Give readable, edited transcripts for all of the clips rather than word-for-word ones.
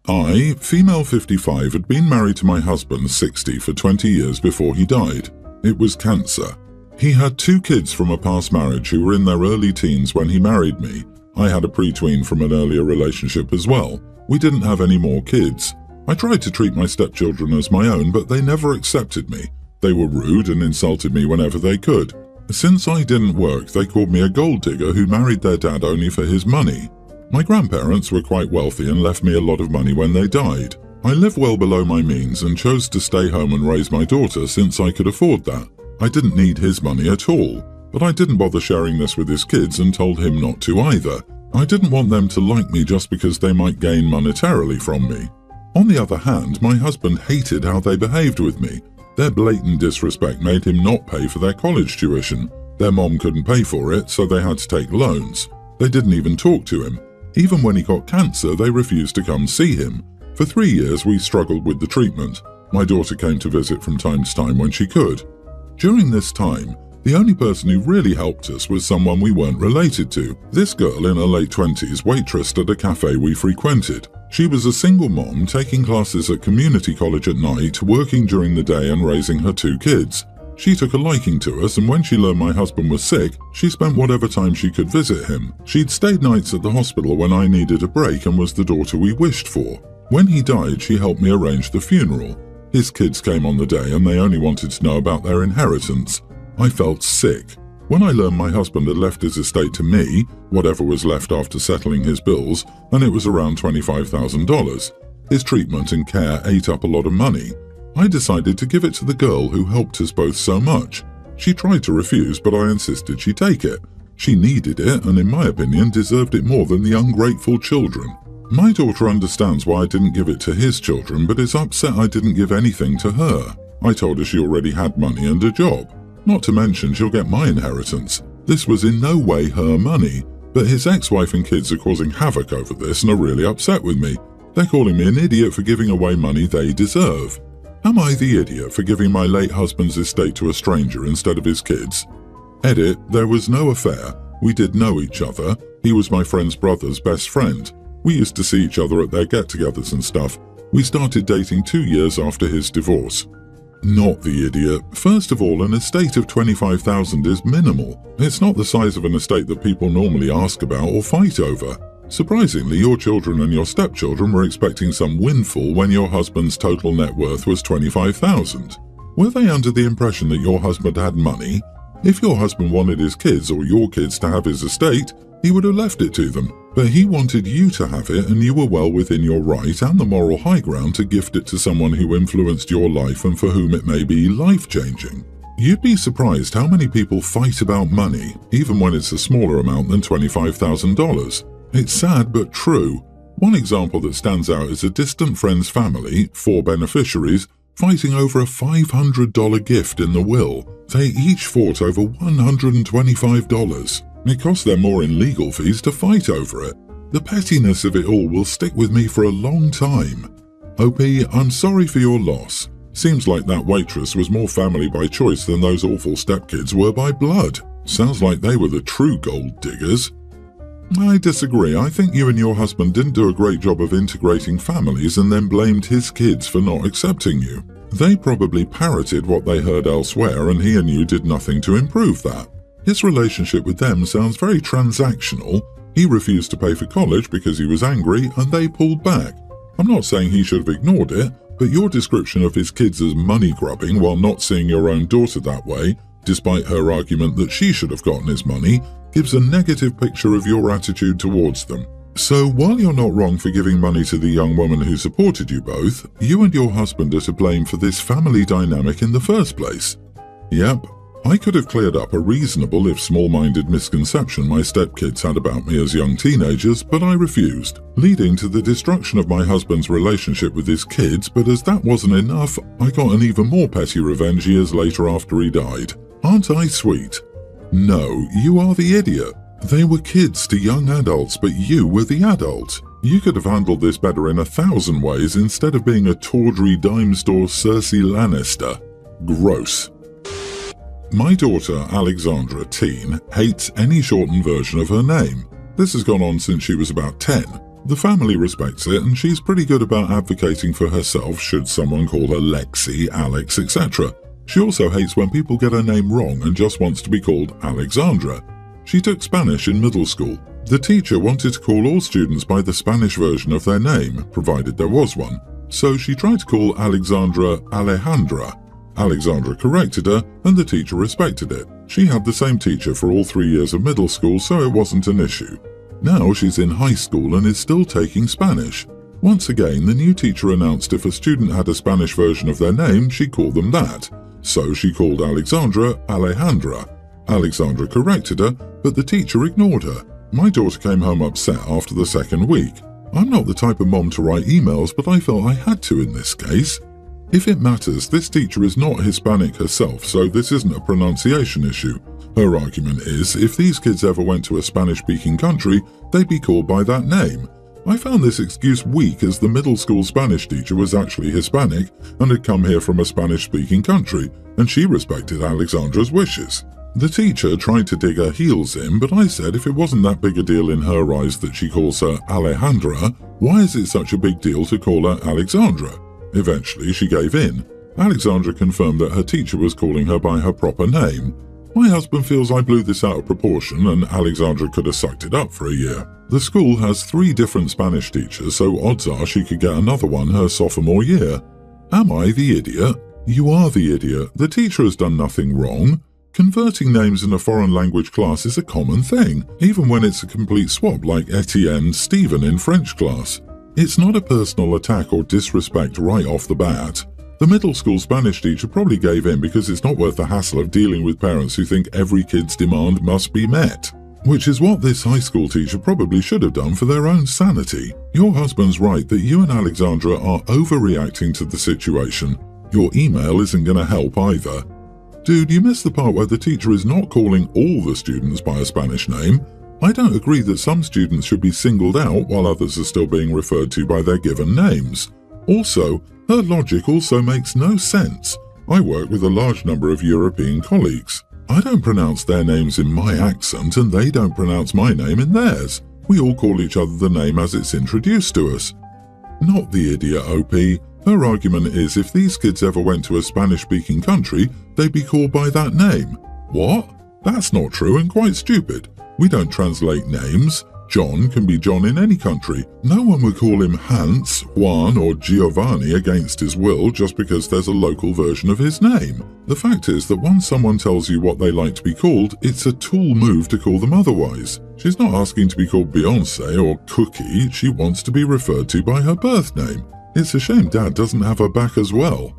I, female 55, had been married to my husband, 60, for 20 years before he died. It was cancer. He had 2 kids from a past marriage who were in their early teens when he married me. I had a pre-tween from an earlier relationship as well. We didn't have any more kids. I tried to treat my stepchildren as my own, but they never accepted me. They were rude and insulted me whenever they could. Since I didn't work, they called me a gold digger who married their dad only for his money. My grandparents were quite wealthy and left me a lot of money when they died. I live well below my means and chose to stay home and raise my daughter since I could afford that. I didn't need his money at all, but I didn't bother sharing this with his kids and told him not to either. I didn't want them to like me just because they might gain monetarily from me. On the other hand, my husband hated how they behaved with me. Their blatant disrespect made him not pay for their college tuition. Their mom couldn't pay for it, so they had to take loans. They didn't even talk to him. Even when he got cancer, they refused to come see him. For 3 years, we struggled with the treatment. My daughter came to visit from time to time when she could. During this time, the only person who really helped us was someone we weren't related to. This girl in her late 20s waitressed at a cafe we frequented. She was a single mom taking classes at community college at night, working during the day and raising her 2 kids. She took a liking to us, and when she learned my husband was sick, she spent whatever time she could visit him. She'd stayed nights at the hospital when I needed a break and was the daughter we wished for. When he died, she helped me arrange the funeral. His kids came on the day and they only wanted to know about their inheritance. I felt sick. When I learned my husband had left his estate to me, whatever was left after settling his bills, and it was around $25,000. His treatment and care ate up a lot of money. I decided to give it to the girl who helped us both so much. She tried to refuse, but I insisted she take it. She needed it and, in my opinion, deserved it more than the ungrateful children. My daughter understands why I didn't give it to his children, but is upset I didn't give anything to her. I told her she already had money and a job. Not to mention she'll get my inheritance. This was in no way her money, but his ex-wife and kids are causing havoc over this and are really upset with me. They're calling me an idiot for giving away money they deserve. Am I the idiot for giving my late husband's estate to a stranger instead of his kids? Edit, there was no affair. We did know each other. He was my friend's brother's best friend. We used to see each other at their get-togethers and stuff. We started dating 2 years after his divorce. Not the idiot. First of all, an estate of $25,000 is minimal. It's not the size of an estate that people normally ask about or fight over. Surprisingly, your children and your stepchildren were expecting some windfall when your husband's total net worth was $25,000. Were they under the impression that your husband had money? If your husband wanted his kids or your kids to have his estate, he would have left it to them. But he wanted you to have it, and you were well within your right and the moral high ground to gift it to someone who influenced your life and for whom it may be life-changing. You'd be surprised how many people fight about money, even when it's a smaller amount than $25,000. It's sad but true. One example that stands out is a distant friend's family, 4 beneficiaries, fighting over a $500 gift in the will. They each fought over $125. It cost them more in legal fees to fight over it. The pettiness of it all will stick with me for a long time. OP, I'm sorry for your loss. Seems like that waitress was more family by choice than those awful stepkids were by blood. Sounds like they were the true gold diggers. I disagree. I think you and your husband didn't do a great job of integrating families and then blamed his kids for not accepting you. They probably parroted what they heard elsewhere, and he and you did nothing to improve that. His relationship with them sounds very transactional. He refused to pay for college because he was angry, and they pulled back. I'm not saying he should have ignored it, but your description of his kids as money grubbing while not seeing your own daughter that way, despite her argument that she should have gotten his money, gives a negative picture of your attitude towards them. So while you're not wrong for giving money to the young woman who supported you both, you and your husband are to blame for this family dynamic in the first place. Yep, I could have cleared up a reasonable if small-minded misconception my stepkids had about me as young teenagers, but I refused, leading to the destruction of my husband's relationship with his kids. But as that wasn't enough, I got an even more petty revenge years later after he died. Aren't I sweet? No, you are the idiot. They were kids to young adults, but you were the adult. You could have handled this better in 1,000 ways instead of being a tawdry dime store Cersei Lannister. Gross. My daughter, Alexandra, teen, hates any shortened version of her name. This has gone on since she was about 10. The family respects it, and she's pretty good about advocating for herself should someone call her Lexi, Alex, etc. She also hates when people get her name wrong and just wants to be called Alexandra. She took Spanish in middle school. The teacher wanted to call all students by the Spanish version of their name, provided there was one. So she tried to call Alexandra Alejandra. Alexandra corrected her, and the teacher respected it. She had the same teacher for all 3 years of middle school, so it wasn't an issue. Now she's in high school and is still taking Spanish. Once again, the new teacher announced if a student had a Spanish version of their name, she'd call them that. So she called Alexandra Alejandra. Alexandra corrected her, but the teacher ignored her. My daughter came home upset after the second week. I'm not the type of mom to write emails, but I felt I had to in this case. If it matters, this teacher is not Hispanic herself, so this isn't a pronunciation issue. Her argument is, if these kids ever went to a Spanish-speaking country, they'd be called by that name. I found this excuse weak as the middle school Spanish teacher was actually Hispanic and had come here from a Spanish-speaking country, and she respected Alexandra's wishes. The teacher tried to dig her heels in, but I said if it wasn't that big a deal in her eyes that she calls her Alejandra, why is it such a big deal to call her Alexandra? Eventually, she gave in. Alexandra confirmed that her teacher was calling her by her proper name. My husband feels I blew this out of proportion and Alexandra could have sucked it up for a year. The school has 3 different Spanish teachers, so odds are she could get another one her sophomore year. Am I the idiot? You are the idiot. The teacher has done nothing wrong. Converting names in a foreign language class is a common thing, even when it's a complete swap like Etienne Stephen in French class. It's not a personal attack or disrespect right off the bat. The middle school Spanish teacher probably gave in because it's not worth the hassle of dealing with parents who think every kid's demand must be met. Which is what this high school teacher probably should have done for their own sanity. Your husband's right that you and Alexandra are overreacting to the situation. Your email isn't going to help either. Dude, you missed the part where the teacher is not calling all the students by a Spanish name. I don't agree that some students should be singled out while others are still being referred to by their given names. Also, her logic also makes no sense. I work with a large number of European colleagues. I don't pronounce their names in my accent and they don't pronounce my name in theirs. We all call each other the name as it's introduced to us. Not the idiot, OP. Her argument is if these kids ever went to a Spanish-speaking country, they'd be called by that name. What? That's not true and quite stupid. We don't translate names. John can be John in any country. No one would call him Hans, Juan or Giovanni against his will just because there's a local version of his name. The fact is that once someone tells you what they like to be called, it's a tool move to call them otherwise. She's not asking to be called Beyoncé or Cookie, she wants to be referred to by her birth name. It's a shame Dad doesn't have her back as well.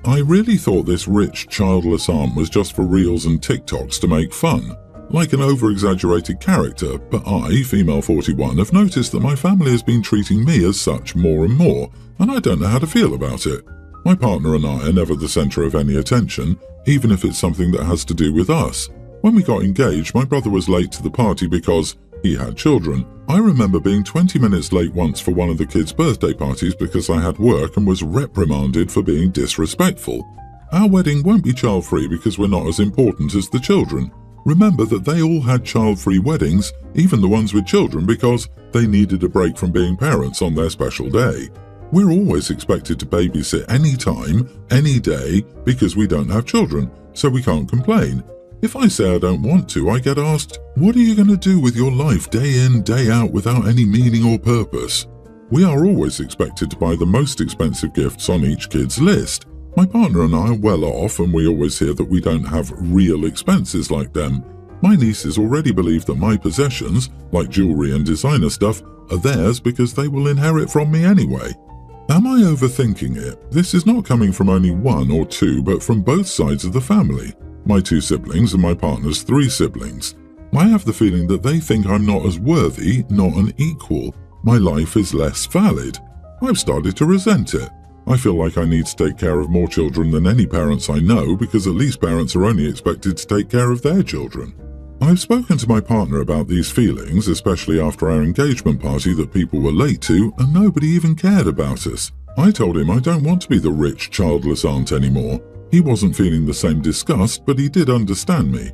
I really thought this rich, childless aunt was just for reels and TikToks to make fun. Like an over-exaggerated character, but I, female 41, have noticed that my family has been treating me as such more and more, and I don't know how to feel about it. My partner and I are never the centre of any attention, even if it's something that has to do with us. When we got engaged, my brother was late to the party because he had children. I remember being 20 minutes late once for one of the kids' birthday parties because I had work and was reprimanded for being disrespectful. Our wedding won't be child-free because we're not as important as the children. Remember that they all had child-free weddings, even the ones with children, because they needed a break from being parents on their special day. We're always expected to babysit any time, any day, because we don't have children, so we can't complain. If I say I don't want to, I get asked, what are you going to do with your life day in, day out without any meaning or purpose? We are always expected to buy the most expensive gifts on each kid's list. My partner and I are well off and we always hear that we don't have real expenses like them. My nieces already believe that my possessions, like jewelry and designer stuff, are theirs because they will inherit from me anyway. Am I overthinking it? This is not coming from only one or two, but from both sides of the family. My 2 siblings and my partner's 3 siblings. I have the feeling that they think I'm not as worthy, not an equal. My life is less valid. I've started to resent it. I feel like I need to take care of more children than any parents I know because at least parents are only expected to take care of their children. I've spoken to my partner about these feelings, especially after our engagement party that people were late to and nobody even cared about us. I told him I don't want to be the rich, childless aunt anymore. He wasn't feeling the same disgust, but he did understand me.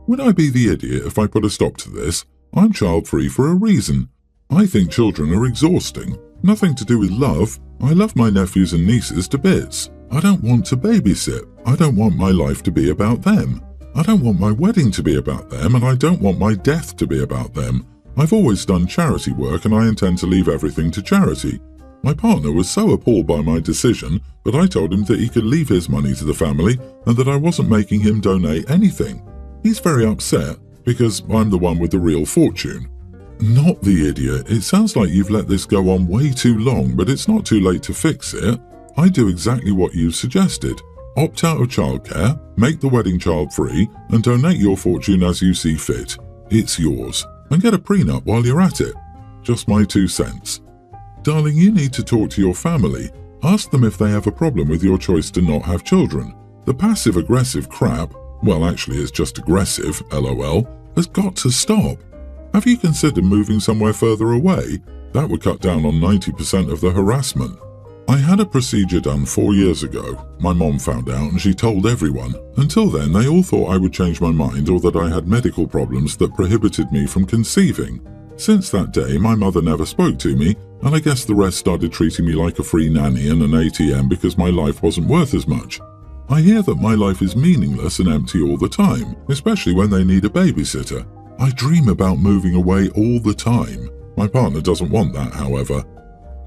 Would I be the idiot if I put a stop to this? I'm child-free for a reason. I think children are exhausting. Nothing to do with love. I love my nephews and nieces to bits. I don't want to babysit. I don't want my life to be about them. I don't want my wedding to be about them, and I don't want my death to be about them. I've always done charity work, and I intend to leave everything to charity. My partner was so appalled by my decision that I told him that he could leave his money to the family and that I wasn't making him donate anything. He's very upset because I'm the one with the real fortune. Not the idiot. It sounds like you've let this go on way too long, but it's not too late to fix it. I do exactly what you suggested. Opt out of childcare, make the wedding child free, and donate your fortune as you see fit. It's yours. And get a prenup while you're at it. Just my 2 cents. Darling, you need to talk to your family. Ask them if they have a problem with your choice to not have children. The passive-aggressive crap, well actually it's just aggressive, LOL, has got to stop. Have you considered moving somewhere further away? That would cut down on 90% of the harassment. I had a procedure done 4 years ago. My mom found out and she told everyone. Until then, they all thought I would change my mind or that I had medical problems that prohibited me from conceiving. Since that day, my mother never spoke to me, and I guess the rest started treating me like a free nanny and an ATM because my life wasn't worth as much. I hear that my life is meaningless and empty all the time, especially when they need a babysitter. I dream about moving away all the time. My partner doesn't want that, however.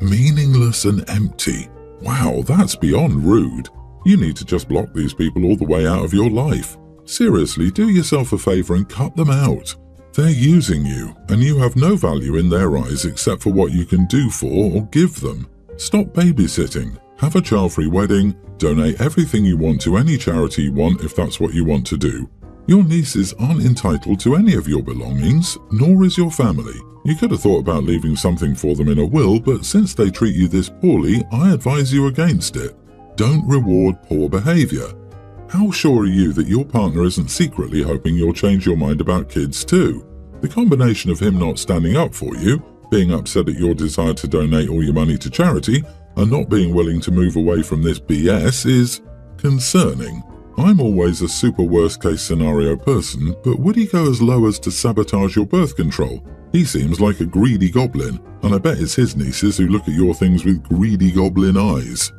Meaningless and empty. Wow, that's beyond rude. You need to just block these people all the way out of your life. Seriously, do yourself a favor and cut them out. They're using you, and you have no value in their eyes except for what you can do for or give them. Stop babysitting. Have a child-free wedding. Donate everything you want to any charity you want if that's what you want to do. Your nieces aren't entitled to any of your belongings, nor is your family. You could have thought about leaving something for them in a will, but since they treat you this poorly, I advise you against it. Don't reward poor behavior. How sure are you that your partner isn't secretly hoping you'll change your mind about kids too? The combination of him not standing up for you, being upset at your desire to donate all your money to charity, and not being willing to move away from this BS is concerning. I'm always a super worst case scenario person, but would he go as low as to sabotage your birth control? He seems like a greedy goblin, and I bet it's his nieces who look at your things with greedy goblin eyes.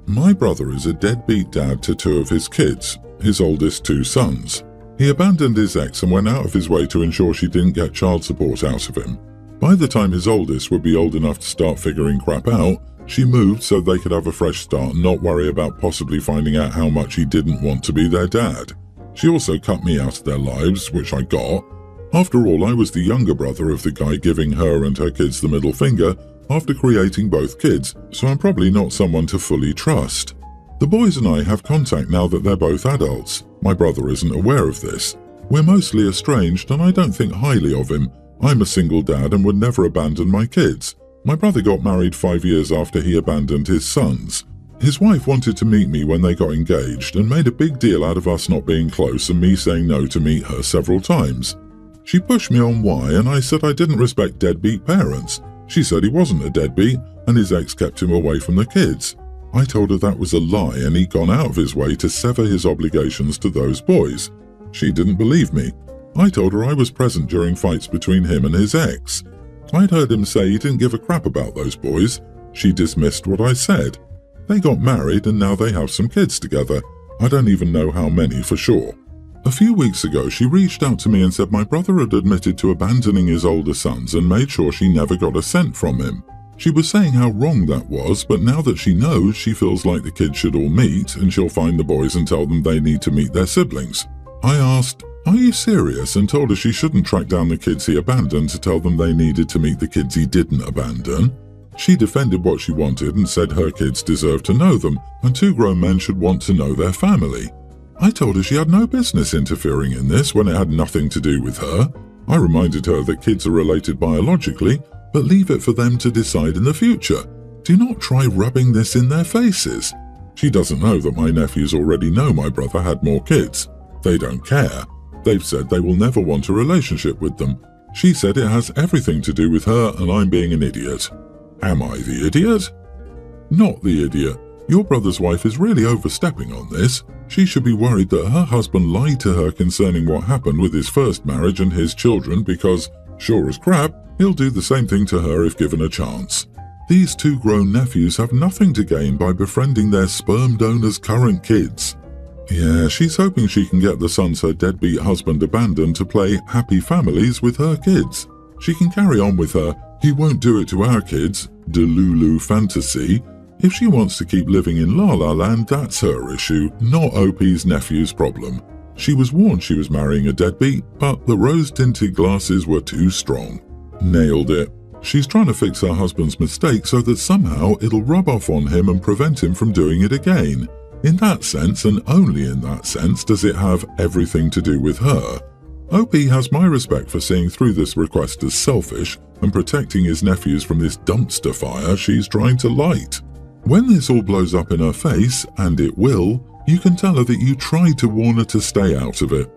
My brother is a deadbeat dad to 2 of his kids, his oldest 2 sons. He abandoned his ex and went out of his way to ensure she didn't get child support out of him. By the time his oldest would be old enough to start figuring crap out, she moved so they could have a fresh start and not worry about possibly finding out how much he didn't want to be their dad. She also cut me out of their lives, which I got. After all, I was the younger brother of the guy giving her and her kids the middle finger after creating both kids, so I'm probably not someone to fully trust. The boys and I have contact now that they're both adults. My brother isn't aware of this. We're mostly estranged and I don't think highly of him. I'm a single dad and would never abandon my kids. My brother got married 5 years after he abandoned his sons. His wife wanted to meet me when they got engaged and made a big deal out of us not being close and me saying no to meet her several times. She pushed me on why and I said I didn't respect deadbeat parents. She said he wasn't a deadbeat and his ex kept him away from the kids. I told her that was a lie and he'd gone out of his way to sever his obligations to those boys. She didn't believe me. I told her I was present during fights between him and his ex. I'd heard him say he didn't give a crap about those boys. She dismissed what I said. They got married and now they have some kids together. I don't even know how many for sure. A few weeks ago, she reached out to me and said my brother had admitted to abandoning his older sons and made sure she never got a cent from him. She was saying how wrong that was, but now that she knows, she feels like the kids should all meet and she'll find the boys and tell them they need to meet their siblings. I asked, "Are you serious?" and told her she shouldn't track down the kids he abandoned to tell them they needed to meet the kids he didn't abandon. She defended what she wanted and said her kids deserve to know them and 2 grown men should want to know their family. I told her she had no business interfering in this when it had nothing to do with her. I reminded her that kids are related biologically, but leave it for them to decide in the future. Do not try rubbing this in their faces. She doesn't know that my nephews already know my brother had more kids. They don't care. They've said they will never want a relationship with them. She said it has everything to do with her and I'm being an idiot. Am I the idiot? Not the idiot. Your brother's wife is really overstepping on this. She should be worried that her husband lied to her concerning what happened with his first marriage and his children because Sure as crap, he'll do the same thing to her if given a chance. These two grown nephews have nothing to gain by befriending their sperm donor's current kids. Yeah, she's hoping she can get the sons her deadbeat husband abandoned to play happy families with her kids. She can carry on with her "he won't do it to our kids" Delulu fantasy. If she wants to keep living in La La Land, that's her issue, not OP's nephew's problem. She was warned she was marrying a deadbeat, but the rose-tinted glasses were too strong. Nailed it. She's trying to fix her husband's mistake so that somehow it'll rub off on him and prevent him from doing it again. In that sense, and only in that sense, does it have everything to do with her. OP has my respect for seeing through this request as selfish and protecting his nephews from this dumpster fire she's trying to light. When this all blows up in her face, and it will, you can tell her that you tried to warn her to stay out of it.